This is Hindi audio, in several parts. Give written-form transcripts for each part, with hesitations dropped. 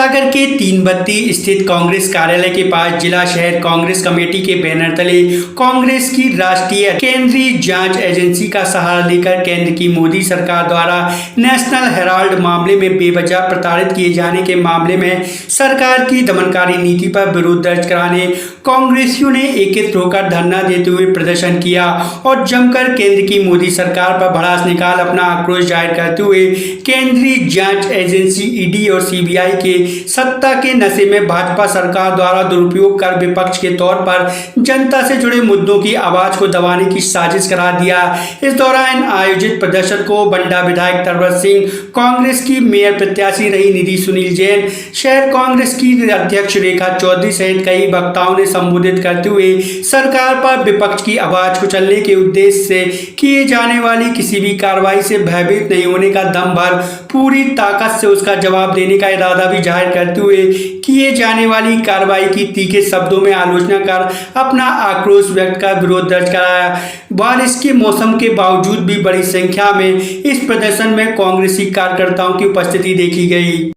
सागर के तीन बत्ती स्थित कांग्रेस कार्यालय के पास जिला शहर कांग्रेस कमेटी के बैनर तले कांग्रेस की राष्ट्रीय केंद्रीय जांच एजेंसी का सहारा लेकर केंद्र की मोदी सरकार द्वारा नेशनल हेराल्ड मामले में बेवजह प्रताड़ित किए जाने के मामले में सरकार की दमनकारी नीति पर विरोध दर्ज कराने कांग्रेसियों ने एकत्रित होकर धरना देते हुए प्रदर्शन किया और जमकर केंद्र की मोदी सरकार पर भड़ास निकाल अपना आक्रोश जाहिर करते हुए केंद्रीय जांच एजेंसी ईडी और सीबीआई के सत्ता के नशे में भाजपा सरकार द्वारा दुरुपयोग कर विपक्ष के तौर पर जनता से जुड़े मुद्दों की आवाज को दबाने की साजिश करार दिया। इस दौरान आयोजित प्रदर्शन को बंडा विधायक तरवर सिंह, कांग्रेस की मेयर प्रत्याशी रही निधि सुनील जैन, शहर कांग्रेस की अध्यक्ष रेखा चौधरी सहित कई वक्ताओं ने संबोधित करते हुए सरकार पर विपक्ष की आवाज को चलने के उद्देश्य से किए जाने वाली किसी भी कार्रवाई से भयभीत नहीं होने का दम भर पूरी ताकत से उसका जवाब देने का इरादा भी जाहिर करते हुए किए जाने वाली कार्रवाई की तीखे शब्दों में आलोचना कर अपना आक्रोश व्यक्त कर विरोध दर्ज कराया। बारिश के मौसम के बावजूद भी बड़ी संख्या में इस प्रदर्शन में कांग्रेसी कार्यकर्ताओं की उपस्थिति देखी गई।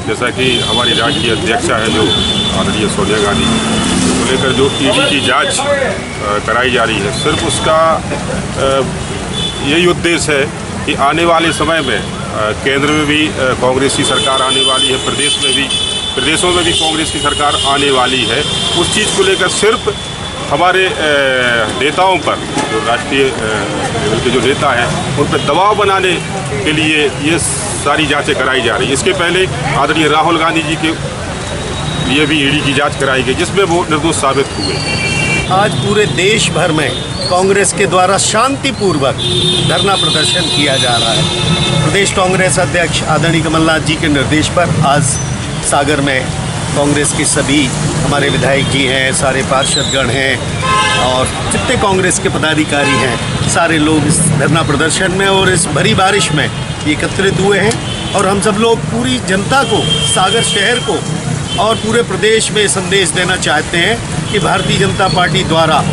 जैसा कि हमारी राष्ट्रीय अध्यक्षा है जो आदरणीय सोनिया गांधी को लेकर जो ईडी की जांच कराई जा रही है, सिर्फ उसका यही उद्देश्य है कि आने वाले समय में केंद्र में भी कांग्रेस की सरकार आने वाली है, प्रदेशों में भी कांग्रेस की सरकार आने वाली है। उस चीज़ को लेकर सिर्फ हमारे नेताओं पर, जो राष्ट्रीय लेवल के जो नेता हैं, उन पर दबाव बनाने के लिए ये सारी जांचें कराई जा रही है। इसके पहले आदरणीय राहुल गांधी जी के लिए भी ईडी की जांच कराई गई, जिसमें वो निर्दोष साबित हुए। आज पूरे देश भर में कांग्रेस के द्वारा शांतिपूर्वक धरना प्रदर्शन किया जा रहा है। प्रदेश कांग्रेस अध्यक्ष आदरणीय कमलनाथ जी के निर्देश पर आज सागर में कांग्रेस के सभी हमारे विधायक जी हैं, सारे पार्षदगण हैं और जितने कांग्रेस के पदाधिकारी हैं, सारे लोग इस धरना प्रदर्शन में और इस भरी बारिश में एकत्रित हुए हैं। और हम सब लोग पूरी जनता को, सागर शहर को और पूरे प्रदेश में संदेश देना चाहते हैं कि भारतीय जनता पार्टी द्वारा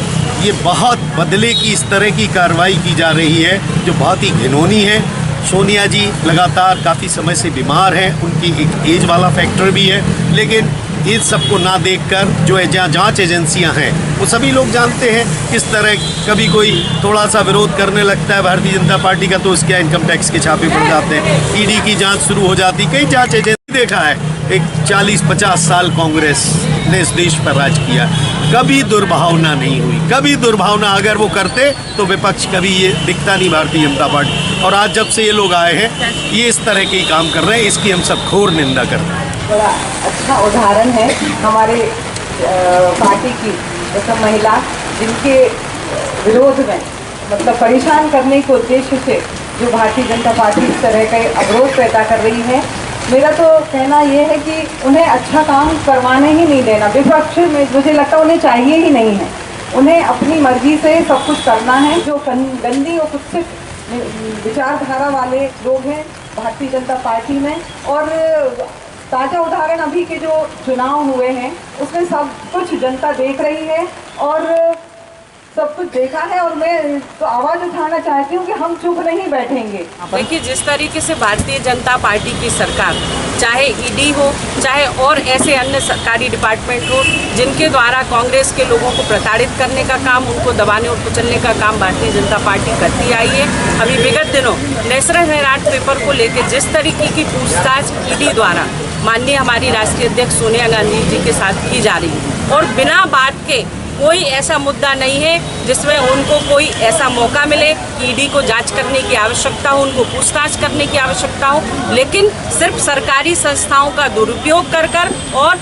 ये बहुत बदले की इस तरह की कार्रवाई की जा रही है जो बहुत ही घिनौनी है। सोनिया जी लगातार काफ़ी समय से बीमार हैं, उनकी एक एज वाला फैक्टर भी है, लेकिन इन सबको ना देखकर जो है जहाँ जांच एजेंसियां हैं वो सभी लोग जानते हैं किस तरह कभी कोई थोड़ा सा विरोध करने लगता है भारतीय जनता पार्टी का तो उसके इनकम टैक्स के छापे पड़ जाते हैं, ईडी की जांच शुरू हो जाती। कई जांच एजेंसी देखा है, एक 40-50 साल कांग्रेस ने इस देश पर राज किया, कभी दुर्भावना नहीं हुई, कभी दुर्भावना अगर वो करते तो विपक्ष कभी ये दिखता नहीं भारतीय जनता पार्टी। और आज जब से ये लोग आए हैं ये इस तरह के ही काम कर रहे हैं, इसकी हम सब घोर निंदा करते हैं। बड़ा अच्छा उदाहरण है हमारे पार्टी की, मतलब महिला जिनके विरोध में मतलब परेशान करने के उद्देश्य से जो भारतीय जनता पार्टी इस तरह का अवरोध पैदा कर रही है। मेरा तो कहना ये है कि उन्हें अच्छा काम करवाने ही नहीं देना, विपक्ष में मुझे लगता है उन्हें चाहिए ही नहीं है, उन्हें अपनी मर्जी से सब कुछ करना है। जो गंदी और कुत्सित विचारधारा वाले लोग हैं भारतीय जनता पार्टी में, और ताज़ा उदाहरण अभी के जो चुनाव हुए हैं उसमें सब कुछ जनता देख रही है और सब कुछ देखा है, और मैं तो आवाज़ उठाना चाहती हूँ कि हम चुप नहीं बैठेंगे। देखिए, जिस तरीके से भारतीय जनता पार्टी की सरकार, चाहे ईडी हो चाहे और ऐसे अन्य सरकारी डिपार्टमेंट हो, जिनके द्वारा कांग्रेस के लोगों को प्रताड़ित करने का काम, उनको दबाने और कुचलने का काम भारतीय जनता पार्टी करती आई है। अभी विगत दिनों नेशनल हेराल्ड पेपर को लेकर जिस तरीके की पूछताछ ईडी द्वारा माननीय हमारी राष्ट्रीय अध्यक्ष सोनिया गांधी जी के साथ की जा रही है, और बिना बात के कोई ऐसा मुद्दा नहीं है जिसमें उनको कोई ऐसा मौका मिले कि ईडी को जांच करने की आवश्यकता हो, उनको पूछताछ करने की आवश्यकता हो, लेकिन सिर्फ सरकारी संस्थाओं का दुरुपयोग कर और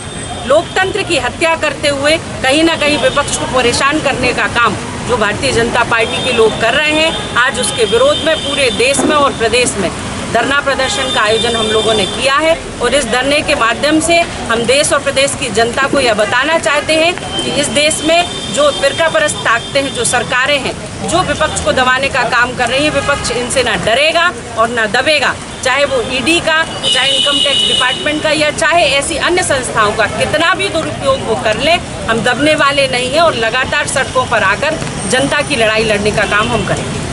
लोकतंत्र की हत्या करते हुए कहीं ना कहीं विपक्ष को परेशान करने का काम जो भारतीय जनता पार्टी के लोग कर रहे हैं। आज उसके विरोध में पूरे देश में और प्रदेश में धरना प्रदर्शन का आयोजन हम लोगों ने किया है, और इस धरने के माध्यम से हम देश और प्रदेश की जनता को यह बताना चाहते हैं कि इस देश में जो फिरकापरस्त ताकतें हैं, जो सरकारें हैं, जो विपक्ष को दबाने का काम कर रही है, विपक्ष इनसे ना डरेगा और ना दबेगा। चाहे वो ईडी का, चाहे इनकम टैक्स डिपार्टमेंट का, या चाहे ऐसी अन्य संस्थाओं का कितना भी दुरुपयोग वो कर ले, हम दबने वाले नहीं हैं और लगातार सड़कों पर आकर जनता की लड़ाई लड़ने का काम हम करेंगे।